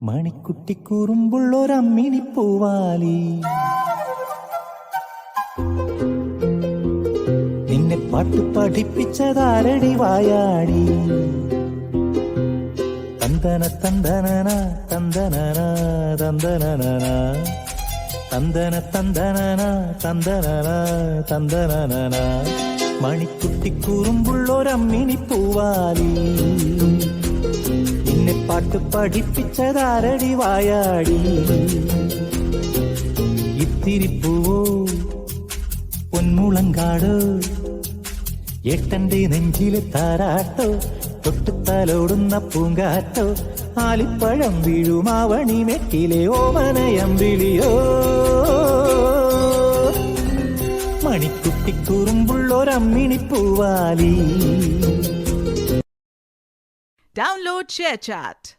മണിക്കുട്ടി കുറുമ്പുള്ളൊരമ്മിണി പൂവാലി നിന്നെ പാട്ട് പഠിപ്പിച്ചതാരടി വായാടി തന്തന തന്തനന തന്തനന തന്തനന തന്തന തന്തനന തന്തനന തന്തനന മണിക്കുട്ടി കുറുമ്പുള്ളൊരമ്മിണി പൂവാലി നിന്നെ പാട്ട് പഠിപ്പിച്ചതാരടി വായാടി ഇത്തിരിപ്പൂവോ പൊന്മുളങ്കാടോ ഏട്ടന്റെ നെഞ്ചിലെ താരാട്ടോ തൊട്ടുത്തലോടുന്ന പൂങ്കാറ്റോ ആലിപ്പഴം വീഴുമാവണി മെട്ടിലെ ഓമനയമ്പിളിയോ മണിക്കുട്ടി കുറുമ്പുള്ളൊരമ്മിണി പൂവാലി. Download ShareChat.